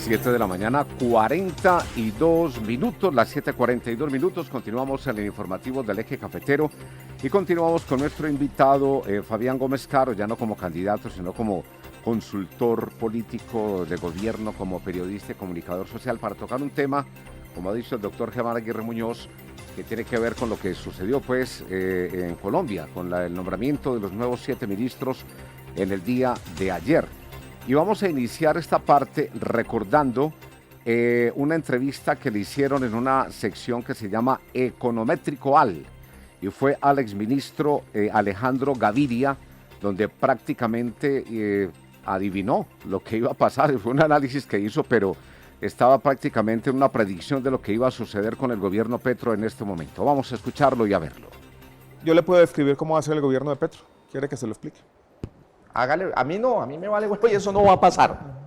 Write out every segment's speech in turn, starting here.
7 de la mañana, 42 minutos, las 7:42 minutos. Continuamos en el informativo del Eje Cafetero y continuamos con nuestro invitado Fabián Gómez Caro, ya no como candidato, sino como consultor político de gobierno, como periodista y comunicador social, para tocar un tema, como ha dicho el doctor Germán Aguirre Muñoz, que tiene que ver con lo que sucedió pues en Colombia, con el nombramiento de los nuevos 7 ministros en el día de ayer. Y vamos a iniciar esta parte recordando una entrevista que le hicieron en una sección que se llama Econométrico Al, y fue al exministro Alejandro Gaviria, donde prácticamente adivinó lo que iba a pasar. Fue un análisis que hizo, pero estaba prácticamente en una predicción de lo que iba a suceder con el gobierno Petro en este momento. Vamos a escucharlo y a verlo. Yo le puedo describir cómo va a ser el gobierno de Petro. ¿Quiere que se lo explique? Hágale, a mí no, a mí me vale huevo y eso no va a pasar.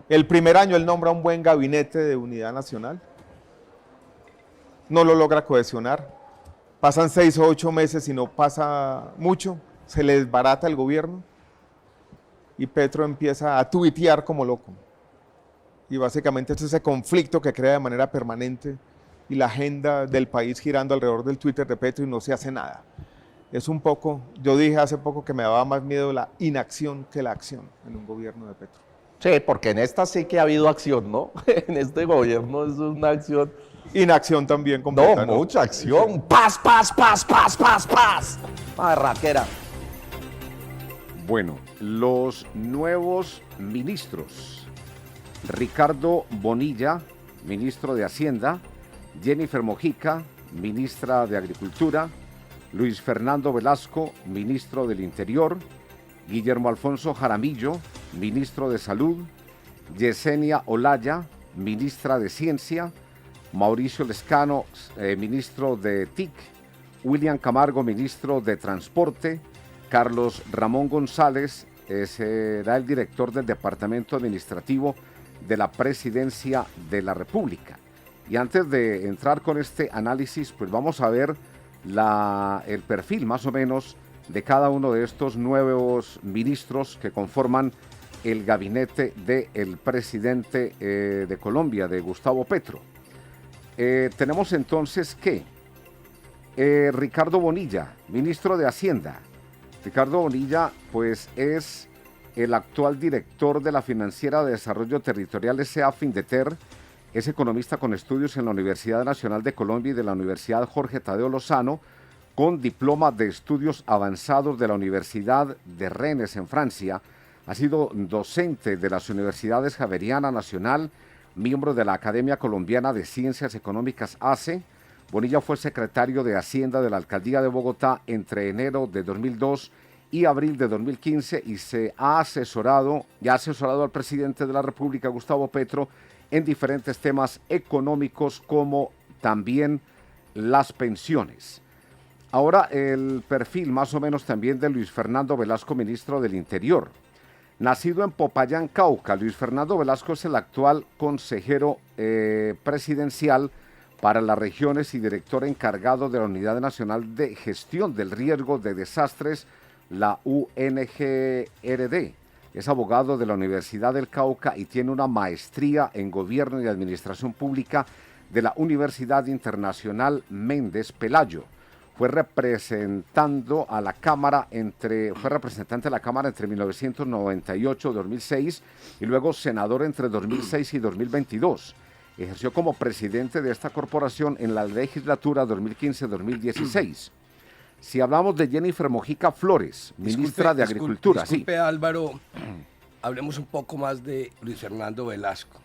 El primer año él nombra un buen gabinete de unidad nacional. No lo logra cohesionar. Pasan 6 o 8 meses y no pasa mucho. Se le desbarata el gobierno. Y Petro empieza a tuitear como loco. Y básicamente es ese conflicto que crea de manera permanente y la agenda del país girando alrededor del Twitter de Petro y no se hace nada. Es un poco, yo dije hace poco que me daba más miedo la inacción que la acción en un gobierno de Petro. Sí, porque en esta sí que ha habido acción, ¿no? En este gobierno es una acción. Inacción también completa, No, mucha acción. Paz, paz, paz, paz, paz, paz. Barraquera. Bueno, los nuevos ministros: Ricardo Bonilla, ministro de Hacienda; Jennifer Mojica, ministra de Agricultura; Luis Fernando Velasco, ministro del Interior; Guillermo Alfonso Jaramillo, ministro de Salud; Yesenia Olaya, ministra de Ciencia; Mauricio Lescano, ministro de TIC; William Camargo, ministro de Transporte; Carlos Ramón González será el director del Departamento Administrativo de la Presidencia de la República. Y antes de entrar con este análisis, pues vamos a ver el perfil más o menos de cada uno de estos nuevos ministros que conforman el gabinete del presidente de Colombia, de Gustavo Petro. Tenemos entonces que Ricardo Bonilla, ministro de Hacienda. Ricardo Bonilla pues es el actual director de la Financiera de Desarrollo Territorial S.A. Findeter. Es economista con estudios en la Universidad Nacional de Colombia y de la Universidad Jorge Tadeo Lozano, con diploma de estudios avanzados de la Universidad de Rennes en Francia. Ha sido docente de las Universidades Javeriana Nacional, miembro de la Academia Colombiana de Ciencias Económicas ACE. Bonilla fue secretario de Hacienda de la Alcaldía de Bogotá entre enero de 2002 y abril de 2015 y ha asesorado al presidente de la República, Gustavo Petro, en diferentes temas económicos como también las pensiones. Ahora el perfil más o menos también de Luis Fernando Velasco, ministro del Interior. Nacido en Popayán, Cauca, Luis Fernando Velasco es el actual consejero presidencial para las regiones y director encargado de la Unidad Nacional de Gestión del Riesgo de Desastres, la UNGRD. Es abogado de la Universidad del Cauca y tiene una maestría en Gobierno y Administración Pública de la Universidad Internacional Méndez Pelayo. Fue representante de la Cámara entre 1998 y 2006 y luego senador entre 2006 y 2022. Ejerció como presidente de esta corporación en la legislatura 2015-2016. Si hablamos de Jennifer Mojica Flores, ministra de Agricultura. Disculpe, Álvaro, hablemos un poco más de Luis Fernando Velasco.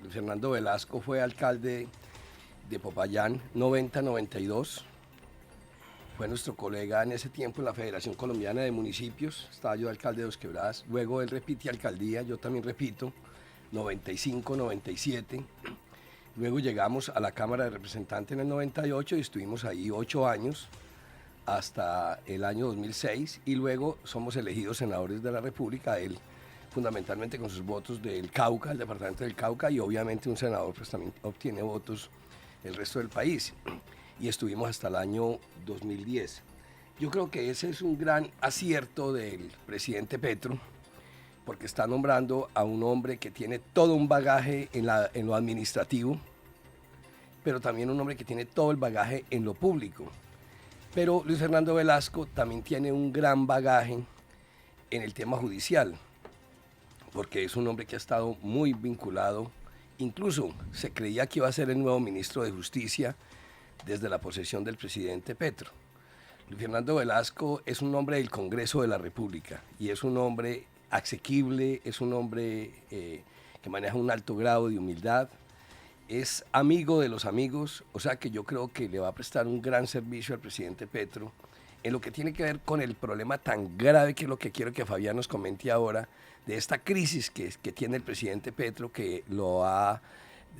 Luis Fernando Velasco fue alcalde de Popayán 90-92. Fue nuestro colega en ese tiempo en la Federación Colombiana de Municipios. Estaba yo alcalde de Dos Quebradas. Luego él repite alcaldía, yo también repito, 95-97. Luego llegamos a la Cámara de Representantes en el 98 y estuvimos ahí 8 años. Hasta el año 2006 y luego somos elegidos senadores de la República, él fundamentalmente con sus votos del Cauca, el departamento del Cauca, y obviamente un senador pues también obtiene votos el resto del país, y estuvimos hasta el año 2010. Yo creo que ese es un gran acierto del presidente Petro, porque está nombrando a un hombre que tiene todo un bagaje en lo administrativo, pero también un hombre que tiene todo el bagaje en lo público. Pero Luis Fernando Velasco también tiene un gran bagaje en el tema judicial, porque es un hombre que ha estado muy vinculado, incluso se creía que iba a ser el nuevo ministro de Justicia desde la posesión del presidente Petro. Luis Fernando Velasco es un hombre del Congreso de la República y es un hombre asequible, es un hombre que maneja un alto grado de humildad, es amigo de los amigos, o sea que yo creo que le va a prestar un gran servicio al presidente Petro en lo que tiene que ver con el problema tan grave que es lo que quiero que Fabián nos comente ahora, de esta crisis que tiene el presidente Petro, que lo ha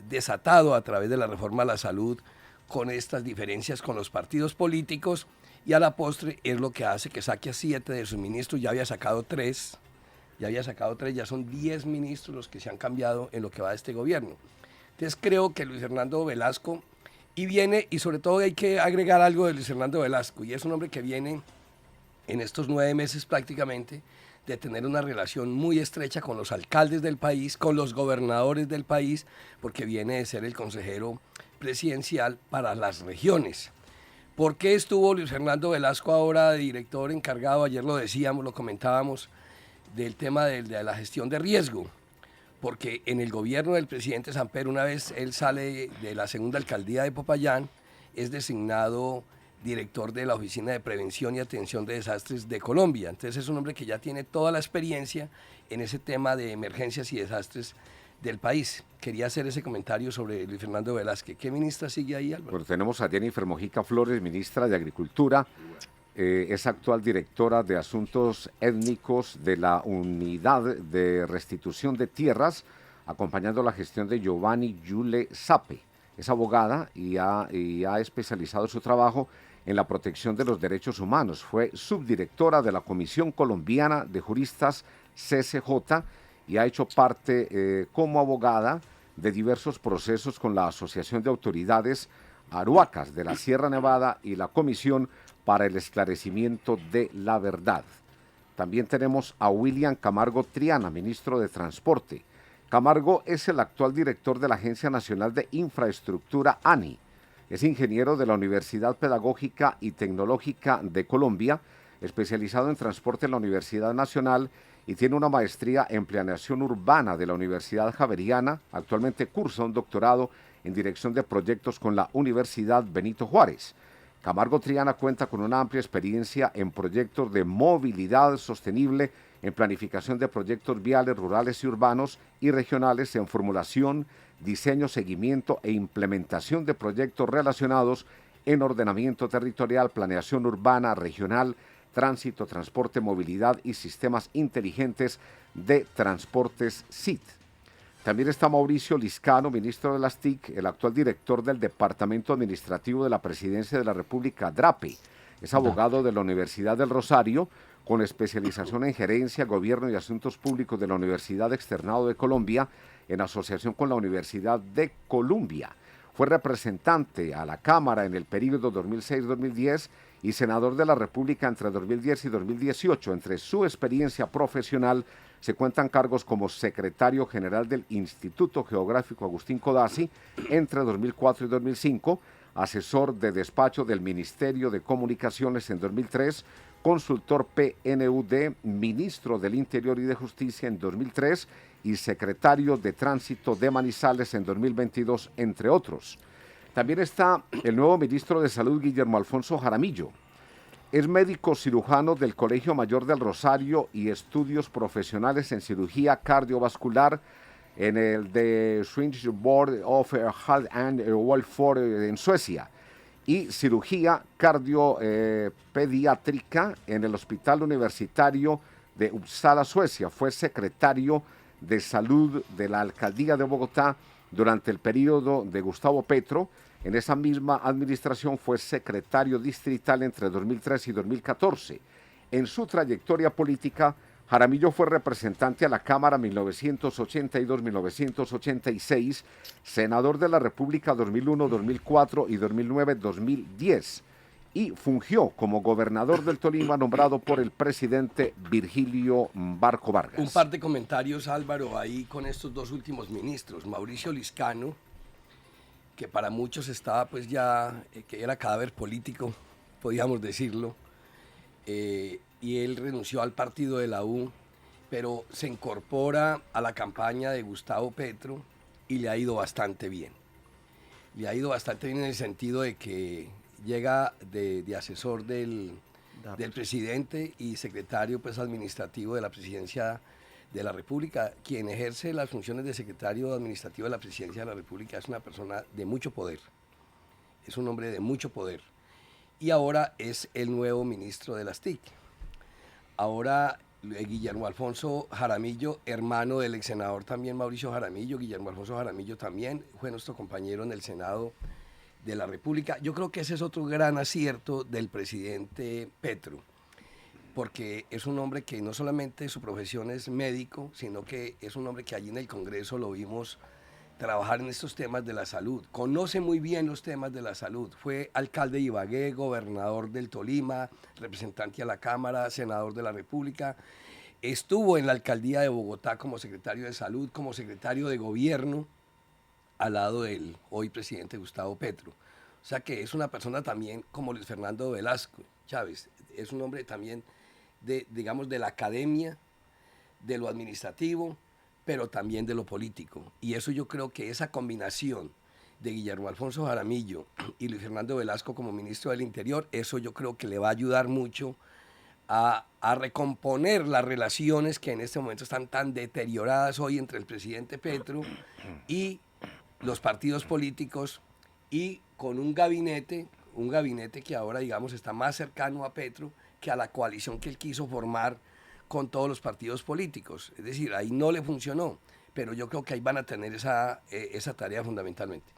desatado a través de la reforma a la salud, con estas diferencias con los partidos políticos, y a la postre es lo que hace que saque a 7 de sus ministros. Ya había sacado 3, ya son 10 ministros los que se han cambiado en lo que va de este gobierno. Entonces creo que Luis Fernando Velasco, y sobre todo hay que agregar algo de Luis Fernando Velasco, y es un hombre que viene en estos 9 meses prácticamente de tener una relación muy estrecha con los alcaldes del país, con los gobernadores del país, porque viene de ser el consejero presidencial para las regiones. ¿Por qué estuvo Luis Fernando Velasco ahora de director encargado? Ayer lo decíamos, lo comentábamos, del tema de la gestión de riesgo. Porque en el gobierno del presidente Samper, una vez él sale de la segunda alcaldía de Popayán, es designado director de la Oficina de Prevención y Atención de Desastres de Colombia. Entonces es un hombre que ya tiene toda la experiencia en ese tema de emergencias y desastres del país. Quería hacer ese comentario sobre Luis Fernando Velázquez. ¿Qué ministra sigue ahí, Álvaro? Bueno, tenemos a Jennifer Mojica Flores, ministra de Agricultura. Es actual directora de Asuntos Étnicos de la Unidad de Restitución de Tierras, acompañando la gestión de Giovanni Yule Sape. Es abogada y ha especializado su trabajo en la protección de los derechos humanos. Fue subdirectora de la Comisión Colombiana de Juristas, CCJ, y ha hecho parte como abogada de diversos procesos con la Asociación de Autoridades Aruacas de la Sierra Nevada y la Comisión para el Esclarecimiento de la Verdad. También tenemos a William Camargo Triana, ministro de Transporte. Camargo es el actual director de la Agencia Nacional de Infraestructura, ANI. Es ingeniero de la Universidad Pedagógica y Tecnológica de Colombia, especializado en transporte en la Universidad Nacional, y tiene una maestría en planeación urbana de la Universidad Javeriana. Actualmente cursa un doctorado en dirección de proyectos con la Universidad Benito Juárez. Camargo Triana cuenta con una amplia experiencia en proyectos de movilidad sostenible, en planificación de proyectos viales, rurales y urbanos y regionales, en formulación, diseño, seguimiento e implementación de proyectos relacionados en ordenamiento territorial, planeación urbana, regional, tránsito, transporte, movilidad y sistemas inteligentes de transportes SIT. También está Mauricio Liscano, ministro de las TIC, el actual director del Departamento Administrativo de la Presidencia de la República, DRAPE. Es abogado de la Universidad del Rosario, con especialización en gerencia, gobierno y asuntos públicos de la Universidad Externado de Colombia, en asociación con la Universidad de Columbia. Fue representante a la Cámara en el período 2006-2010 y senador de la República entre 2010 y 2018. Entre su experiencia profesional se cuentan cargos como secretario general del Instituto Geográfico Agustín Codazzi entre 2004 y 2005, asesor de despacho del Ministerio de Comunicaciones en 2003, consultor PNUD, ministro del Interior y de Justicia en 2003 y secretario de Tránsito de Manizales en 2022, entre otros. También está el nuevo ministro de Salud, Guillermo Alfonso Jaramillo. Es médico cirujano del Colegio Mayor del Rosario y estudios profesionales en cirugía cardiovascular en el de Swedish Board of Health and Welfare en Suecia y cirugía cardiopediátrica en el Hospital Universitario de Uppsala, Suecia. Fue secretario de Salud de la Alcaldía de Bogotá durante el periodo de Gustavo Petro. En esa misma administración fue secretario distrital entre 2003 y 2014. En su trayectoria política, Jaramillo fue representante a la Cámara 1982-1986, senador de la República 2001, 2004 y 2009-2010. y fungió como gobernador del Tolima nombrado por el presidente Virgilio Barco Vargas. Un par de comentarios, Álvaro, ahí con estos dos últimos ministros. Mauricio Liscano, que para muchos estaba pues ya, que era cadáver político, podríamos decirlo, y él renunció al partido de la U, pero se incorpora a la campaña de Gustavo Petro y le ha ido bastante bien. Le ha ido bastante bien en el sentido de que llega de asesor del presidente y secretario pues, administrativo de la presidencia de la República. Quien ejerce las funciones de secretario administrativo de la presidencia de la República es una persona de mucho poder, es un hombre de mucho poder. Y ahora es el nuevo ministro de las TIC. Ahora Guillermo Alfonso Jaramillo, hermano del ex senador también Mauricio Jaramillo, Guillermo Alfonso Jaramillo también fue nuestro compañero en el Senado de la República. Yo creo que ese es otro gran acierto del presidente Petro, porque es un hombre que no solamente su profesión es médico, sino que es un hombre que allí en el Congreso lo vimos trabajar en estos temas de la salud. Conoce muy bien los temas de la salud. Fue alcalde de Ibagué, gobernador del Tolima, representante a la Cámara, senador de la República. Estuvo en la alcaldía de Bogotá como secretario de salud, como secretario de gobierno, al lado del hoy presidente Gustavo Petro. O sea que es una persona también como Luis Fernando Velasco Chávez. Es un hombre también de, digamos, de la academia, de lo administrativo, pero también de lo político. Y eso yo creo que esa combinación de Guillermo Alfonso Jaramillo y Luis Fernando Velasco como ministro del Interior, eso yo creo que le va a ayudar mucho a recomponer las relaciones que en este momento están tan deterioradas hoy entre el presidente Petro y los partidos políticos, y con un gabinete que ahora, digamos, está más cercano a Petro que a la coalición que él quiso formar con todos los partidos políticos. Es decir, ahí no le funcionó, pero yo creo que ahí van a tener esa tarea fundamentalmente.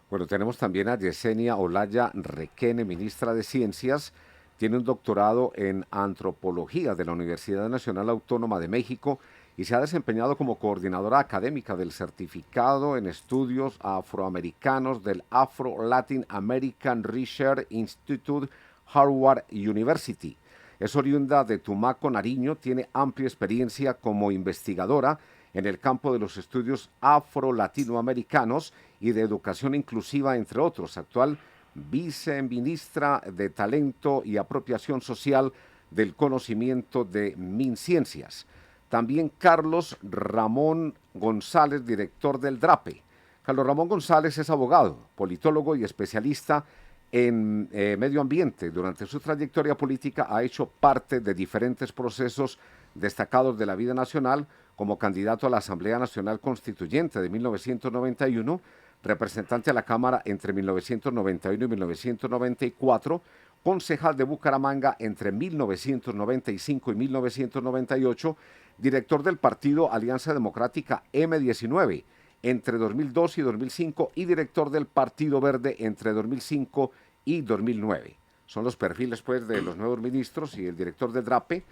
Bueno, tenemos también a Yesenia Olaya Requene, ministra de Ciencias. Tiene un doctorado en antropología de la Universidad Nacional Autónoma de México y se ha desempeñado como coordinadora académica del Certificado en Estudios Afroamericanos del Afro-Latin American Research Institute, Harvard University. Es oriunda de Tumaco, Nariño, tiene amplia experiencia como investigadora en el campo de los estudios afro-latinoamericanos y de educación inclusiva, entre otros. Actual viceministra de Talento y Apropiación Social del Conocimiento de MinCiencias. También Carlos Ramón González, director del DRAPE. Carlos Ramón González es abogado, politólogo y especialista en medio ambiente. Durante su trayectoria política ha hecho parte de diferentes procesos destacados de la vida nacional, como candidato a la Asamblea Nacional Constituyente de 1991, representante a la Cámara entre 1991 y 1994, concejal de Bucaramanga entre 1995 y 1998, director del partido Alianza Democrática M19 entre 2002 y 2005 y director del Partido Verde entre 2005 y 2009. Son los perfiles pues de los nuevos ministros y el director del DRAPE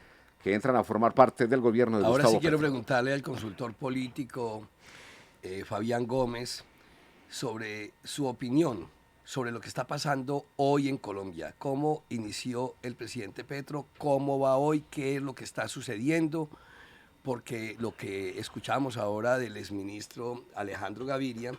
que entran a formar parte del gobierno de Ahora Gustavo sí quiero Petro. preguntarle al consultor político Fabián Gómez sobre su opinión sobre lo que está pasando hoy en Colombia. ¿Cómo inició el presidente Petro? ¿Cómo va hoy? ¿Qué es lo que está sucediendo? Porque lo que escuchamos ahora del exministro Alejandro Gaviria,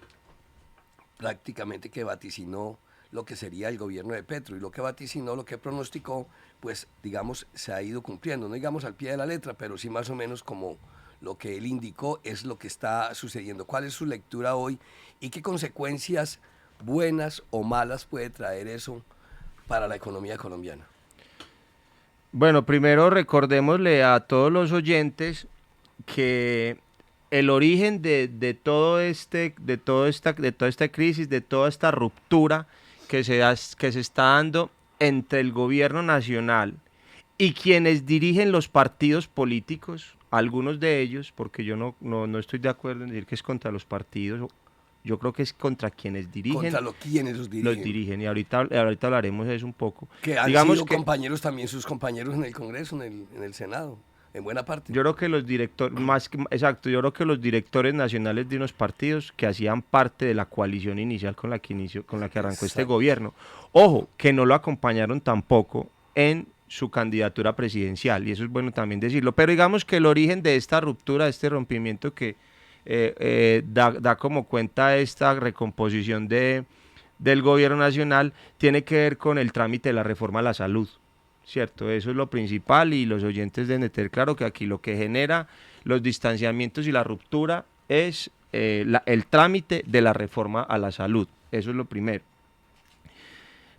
prácticamente que vaticinó lo que sería el gobierno de Petro, y lo que vaticinó, lo que pronosticó, pues digamos se ha ido cumpliendo, no digamos al pie de la letra, pero sí más o menos como lo que él indicó es lo que está sucediendo. ¿Cuál es su lectura hoy y qué consecuencias buenas o malas puede traer eso para la economía colombiana? Bueno, primero recordémosle a todos los oyentes que el origen de toda esta crisis, de toda esta ruptura que se está dando entre el gobierno nacional y quienes dirigen los partidos políticos, algunos de ellos, porque yo no estoy de acuerdo en decir que es contra los partidos, yo creo que es contra quienes dirigen. Contra quienes los dirigen. Y ahorita hablaremos de eso un poco. Que han Digamos sido compañeros también, sus compañeros en el Congreso, en el Senado. en buena parte. Yo creo que los directores, exacto, yo creo que los directores nacionales de unos partidos que hacían parte de la coalición inicial con la que arrancó este gobierno, ojo, que no lo acompañaron tampoco en su candidatura presidencial, y eso es bueno también decirlo, pero digamos que el origen de esta ruptura, de este rompimiento que da como cuenta esta recomposición del gobierno nacional, tiene que ver con el trámite de la reforma a la salud. Cierto, eso es lo principal, y los oyentes deben de tener claro que aquí lo que genera los distanciamientos y la ruptura es el trámite de la reforma a la salud. Eso es lo primero.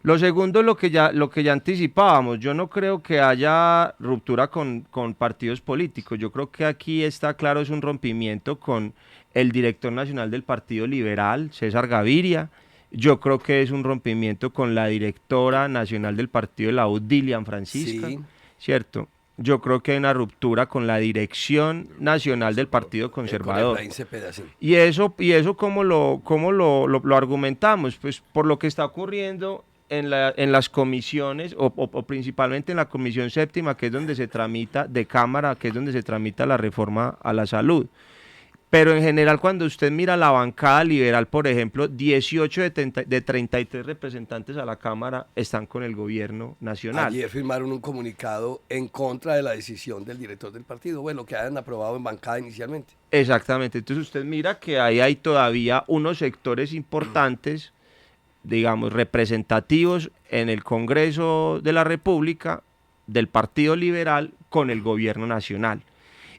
Lo segundo, lo que ya anticipábamos, yo no creo que haya ruptura con partidos políticos. Yo creo que aquí está claro, es un rompimiento con el director nacional del Partido Liberal, César Gaviria. Yo creo que es un rompimiento con la directora nacional del Partido de la U, Dilian Francisca, Sí. ¿cierto? Yo creo que hay una ruptura con la dirección nacional del Partido Con Conservador. Efraín Cepeda, sí. Y eso ¿cómo lo argumentamos? Pues por lo que está ocurriendo en las comisiones, o principalmente en la Comisión Séptima, que es donde se tramita, de Cámara, que es donde se tramita la reforma a la salud. Pero en general, cuando usted mira la bancada liberal, por ejemplo, 18 de 33 representantes a la Cámara están con el gobierno nacional. Ayer firmaron un comunicado en contra de la decisión del director del partido, bueno, que hayan aprobado en bancada inicialmente. Exactamente, entonces usted mira que ahí hay todavía unos sectores importantes, digamos, representativos en el Congreso de la República del Partido Liberal con el gobierno nacional.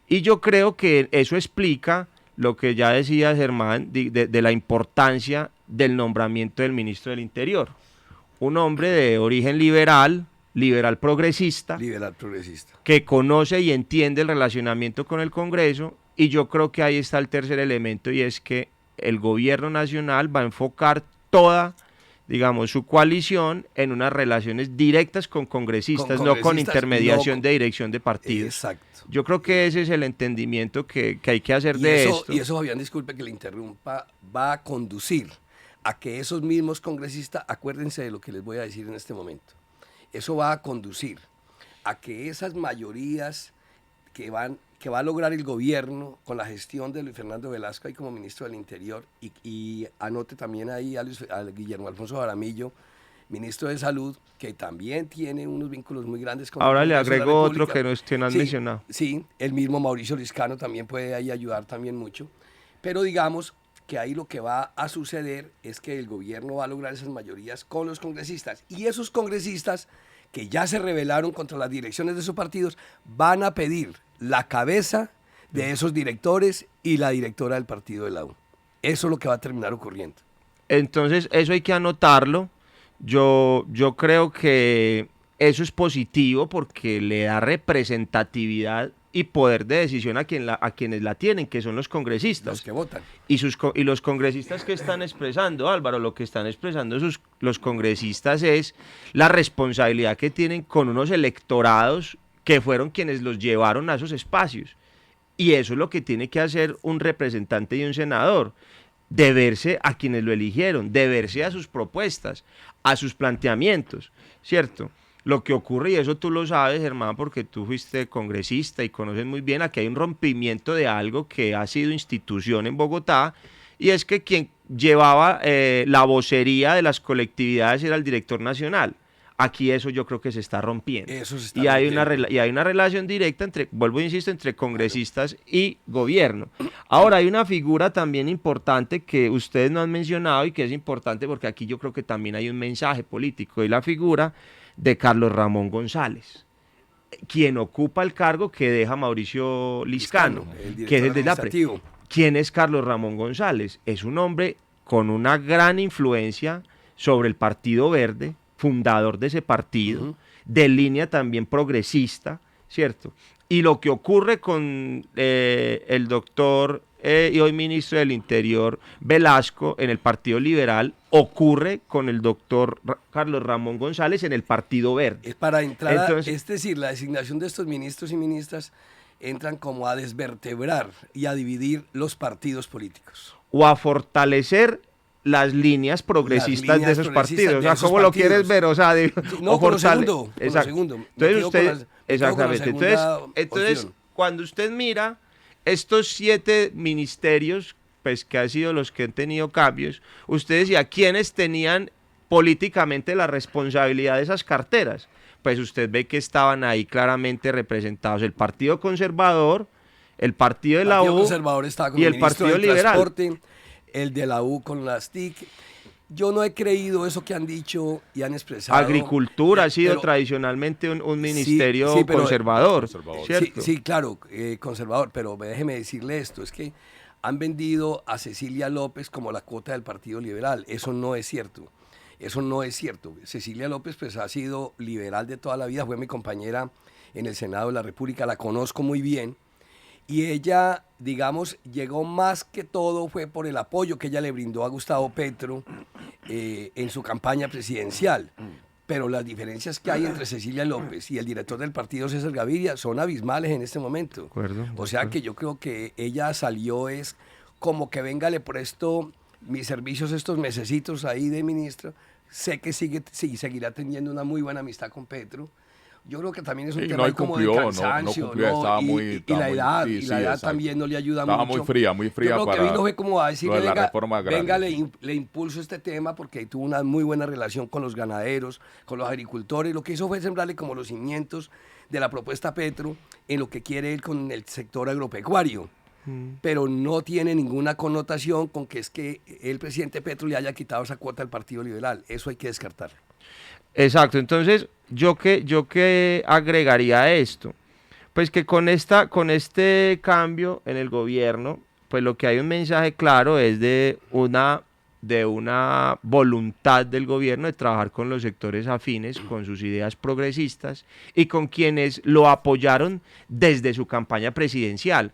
Y yo creo que eso explica lo que ya decía Germán de la importancia del nombramiento del ministro del Interior. Un hombre de origen liberal progresista, Liberal progresista. que conoce y entiende el relacionamiento con el Congreso, y yo creo que ahí está el tercer elemento, y es que el gobierno nacional va a enfocar toda, digamos, su coalición en unas relaciones directas con congresistas, no con intermediación de dirección de partidos. Exacto. Yo creo que ese es el entendimiento que hay que hacer de esto. Y eso, Fabián, disculpe que le interrumpa, va a conducir a que esos mismos congresistas, acuérdense de lo que les voy a decir en este momento, eso va a conducir a que esas mayorías que va a lograr el gobierno con la gestión de Luis Fernando Velasco ahí como ministro del Interior, y anote también ahí a Guillermo Alfonso Jaramillo, ministro de Salud, que también tiene unos vínculos muy grandes con Ahora el le Congreso de la agrego otro República. que no has mencionado. Sí, el mismo Mauricio Liscano también puede ahí ayudar también mucho, pero digamos que ahí lo que va a suceder es que el gobierno va a lograr esas mayorías con los congresistas, y esos congresistas que ya se rebelaron contra las direcciones de sus partidos van a pedir la cabeza de esos directores y la directora del partido de la U. Eso es lo que va a terminar ocurriendo. Entonces, eso hay que anotarlo. Yo creo que eso es positivo porque le da representatividad y poder de decisión a quienes la tienen, que son los congresistas. Los que votan. Y los congresistas que están expresando, Álvaro, lo que están expresando los congresistas es la responsabilidad que tienen con unos electorados que fueron quienes los llevaron a esos espacios. Y eso es lo que tiene que hacer un representante y un senador, deberse a quienes lo eligieron, deberse a sus propuestas, a sus planteamientos, ¿cierto? Lo que ocurre, y eso tú lo sabes, Germán, porque tú fuiste congresista y conoces muy bien, aquí hay un rompimiento de algo que ha sido institución en Bogotá, y es que quien llevaba la vocería de las colectividades era el director nacional. Aquí eso yo creo que se está rompiendo. Eso se está y hay rompiendo. una relación directa entre, vuelvo e insisto, entre congresistas y gobierno. Ahora, hay una figura también importante que ustedes no han mencionado y que es importante porque aquí yo creo que también hay un mensaje político, y la figura de Carlos Ramón González, quien ocupa el cargo que deja Mauricio Liscano, el que es el director de la administrativo. ¿Quién es Carlos Ramón González? Es un hombre con una gran influencia sobre el Partido Verde, fundador de ese partido, de línea también progresista, ¿cierto? Y lo que ocurre con el doctor y hoy ministro del Interior Velasco en el Partido Liberal ocurre con el doctor Carlos Ramón González en el Partido Verde. Es para entrar, Entonces, es decir, la designación de estos ministros y ministras entran como a desvertebrar y a dividir los partidos políticos. O a fortalecer las líneas progresistas de esos partidos. O sea, ¿cómo lo quieres ver? O sea, No, con lo segundo. Exacto. Segundo. Entonces usted, exactamente. Entonces cuando usted mira estos 7 ministerios, pues que han sido los que han tenido cambios, usted decía, ¿quiénes tenían políticamente la responsabilidad de esas carteras? Pues usted ve que estaban ahí claramente representados el Partido Conservador, el Partido de la Partido U Conservador estaba con y el ministro Partido del Liberal. Transporte, el de la U con las TIC. Yo no he creído eso que han dicho y han expresado. Agricultura ha sido pero- tradicionalmente un ministerio sí, pero- conservador, Conservador. ¿cierto? Sí, claro, conservador, pero déjeme decirle esto, es que han vendido a Cecilia López como la cuota del Partido Liberal. Eso no es cierto. Eso no es cierto. Cecilia López pues ha sido liberal de toda la vida, fue mi compañera en el Senado de la República, la conozco muy bien. Y ella, digamos, llegó más que todo fue por el apoyo que ella le brindó a Gustavo Petro en su campaña presidencial. Pero las diferencias que hay entre Cecilia López y el director del partido, César Gaviria, son abismales en este momento. O sea que yo creo que ella salió es como que venga, le presto mis servicios estos mesecitos ahí de ministra. Sé que seguirá teniendo una muy buena amistad con Petro. Yo creo que también es un Sí, tema no, ahí y como cumplió, de no cansancio, cumplió, estaba muy- y estaba la muy- edad, sí, y la sí, edad exacto. también no le ayuda Estaba mucho. muy fría Yo creo que para vino fue como a decirle, lo de la venga, reforma agraria. venga, le impulso este tema porque tuvo una muy buena relación con los ganaderos, con los agricultores. Lo que hizo fue sembrarle como los cimientos de la propuesta Petro en lo que quiere él con el sector agropecuario. Pero no tiene ninguna connotación con que es que el presidente Petro le haya quitado esa cuota al Partido Liberal. Eso hay que descartarlo. Exacto, entonces yo que agregaría a esto, pues que con este cambio en el gobierno, pues lo que hay un mensaje claro es de una voluntad del gobierno de trabajar con los sectores afines, con sus ideas progresistas y con quienes lo apoyaron desde su campaña presidencial.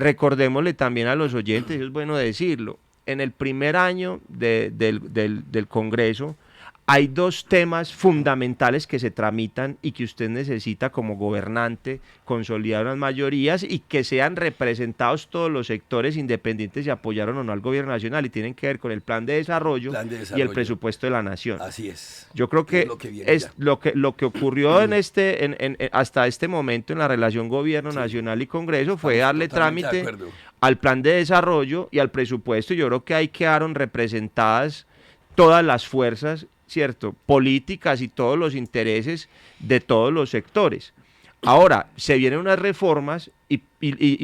Recordémosle también a los oyentes, es bueno decirlo, en el primer año del Congreso hay 2 temas fundamentales que se tramitan y que usted necesita como gobernante consolidar unas mayorías y que sean representados todos los sectores independientes si apoyaron o no al gobierno nacional, y tienen que ver con el plan de desarrollo, Plan de y el desarrollo. presupuesto de la nación. Así es. Yo creo que Es lo que viene es ya. lo que ocurrió hasta este momento en la relación gobierno nacional y Congreso fue Estamos darle totalmente de trámite acuerdo. al plan de desarrollo y al presupuesto. Yo creo que ahí quedaron representadas todas las fuerzas, ¿cierto?, políticas y todos los intereses de todos los sectores. Ahora, se vienen unas reformas y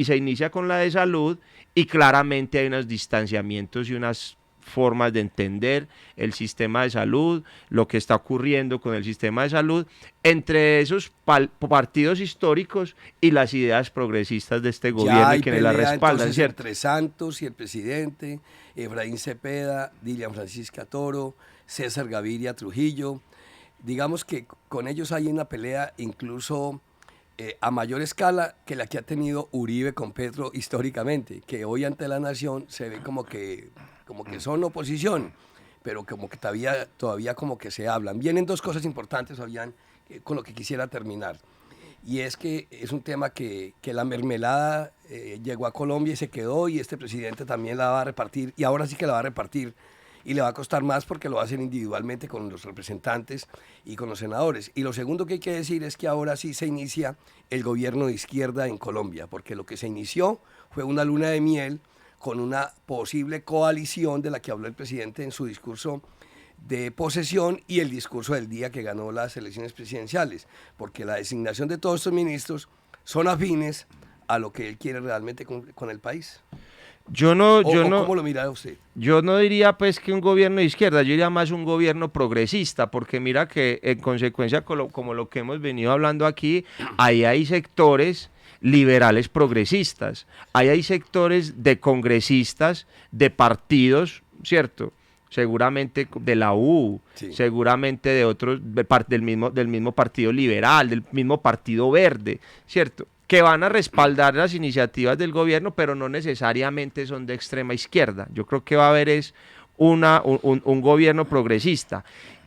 se inicia con la de salud, y claramente hay unos distanciamientos y unas formas de entender el sistema de salud, lo que está ocurriendo con el sistema de salud, entre esos partidos históricos y las ideas progresistas de este Ya gobierno hay y quienes la pelea, respaldan, entonces, ¿cierto? entre Santos y el presidente, Efraín Cepeda, Dilian Francisca Toro, César Gaviria Trujillo. Digamos que con ellos hay una pelea incluso a mayor escala que la que ha tenido Uribe con Petro históricamente, que hoy ante la nación se ve como que son oposición, pero como que todavía como que se hablan. Vienen 2 cosas importantes, Fabián, con lo que quisiera terminar. Y es que es un tema que la mermelada llegó a Colombia y se quedó, y este presidente también la va a repartir, y ahora sí que la va a repartir, y le va a costar más porque lo va a hacer individualmente con los representantes y con los senadores. Y lo segundo que hay que decir es que ahora sí se inicia el gobierno de izquierda en Colombia, porque lo que se inició fue una luna de miel con una posible coalición de la que habló el presidente en su discurso de posesión y el discurso del día que ganó las elecciones presidenciales, porque la designación de todos estos ministros son afines a lo que él quiere realmente con el país. ¿Cómo lo mira usted? Yo no diría pues que un gobierno de izquierda, yo diría más un gobierno progresista, porque mira que en consecuencia como lo que hemos venido hablando aquí, ahí hay sectores liberales progresistas, ahí hay sectores de congresistas, de partidos, ¿cierto?, seguramente de la U, Sí. seguramente de otros, del mismo Partido Liberal, del mismo Partido Verde, ¿cierto?, que van a respaldar las iniciativas del gobierno, pero no necesariamente son de extrema izquierda. Yo creo que va a haber un gobierno progresista,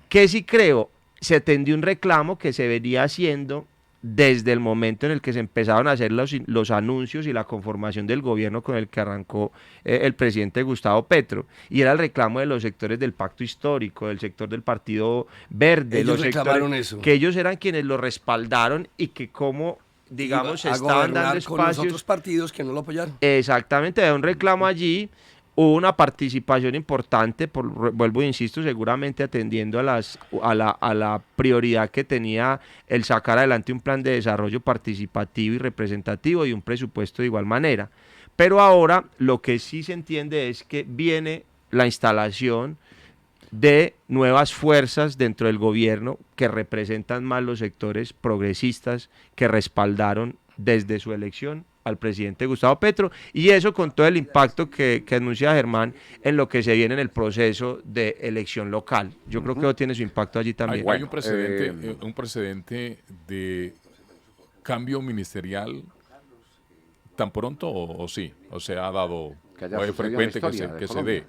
que sí creo se tendió un reclamo que se venía haciendo desde el momento en el que se empezaron a hacer los anuncios y la conformación del gobierno con el que arrancó el presidente Gustavo Petro, y era el reclamo de los sectores del pacto histórico, del sector del Partido Verde, Ellos los reclamaron sectores eso. que ellos eran quienes lo respaldaron, y que como digamos, se a estaban gobernar dando con los otros espacios. partidos que no lo apoyaron. Exactamente, había un reclamo allí, hubo una participación importante, vuelvo e insisto, seguramente atendiendo a la prioridad que tenía el sacar adelante un plan de desarrollo participativo y representativo y un presupuesto de igual manera. Pero ahora lo que sí se entiende es que viene la instalación de nuevas fuerzas dentro del gobierno que representan más los sectores progresistas que respaldaron desde su elección al presidente Gustavo Petro, y eso con todo el impacto que anuncia Germán en lo que se viene en el proceso de elección local. Yo creo que eso tiene su impacto allí también. Hay un precedente de cambio ministerial tan pronto o sí, o se ha dado, Que haya o es sucedido en la frecuente historia de que se Colombia. dé.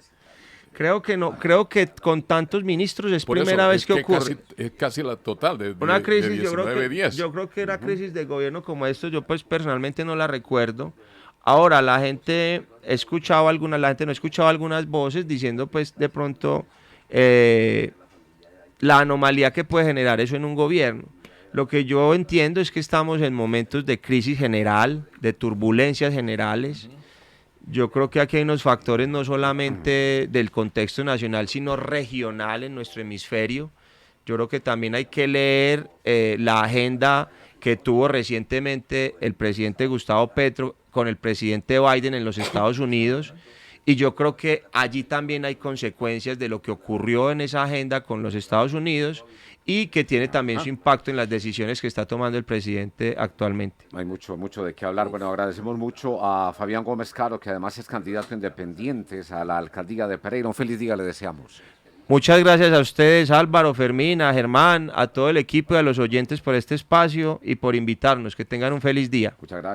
Creo que no, creo que con tantos ministros es Por eso, primera vez es que ocurre. Es casi la total, de Una crisis, 19, 10. yo creo que era crisis de gobierno como esto, yo pues personalmente no la recuerdo. Ahora la gente no ha escuchado algunas voces diciendo pues de pronto la anomalía que puede generar eso en un gobierno. Lo que yo entiendo es que estamos en momentos de crisis general, de turbulencias generales. Yo creo que aquí hay unos factores no solamente del contexto nacional, sino regional en nuestro hemisferio. Yo creo que también hay que leer la agenda que tuvo recientemente el presidente Gustavo Petro con el presidente Biden en los Estados Unidos. Y yo creo que allí también hay consecuencias de lo que ocurrió en esa agenda con los Estados Unidos y que tiene también su impacto en las decisiones que está tomando el presidente actualmente. Hay mucho, mucho de qué hablar. Bueno, agradecemos mucho a Fabián Gómez Caro, que además es candidato independiente a la alcaldía de Pereira. Un feliz día le deseamos. Muchas gracias a ustedes, Álvaro, Fermín, a Germán, a todo el equipo y a los oyentes por este espacio y por invitarnos. Que tengan un feliz día. Muchas gracias.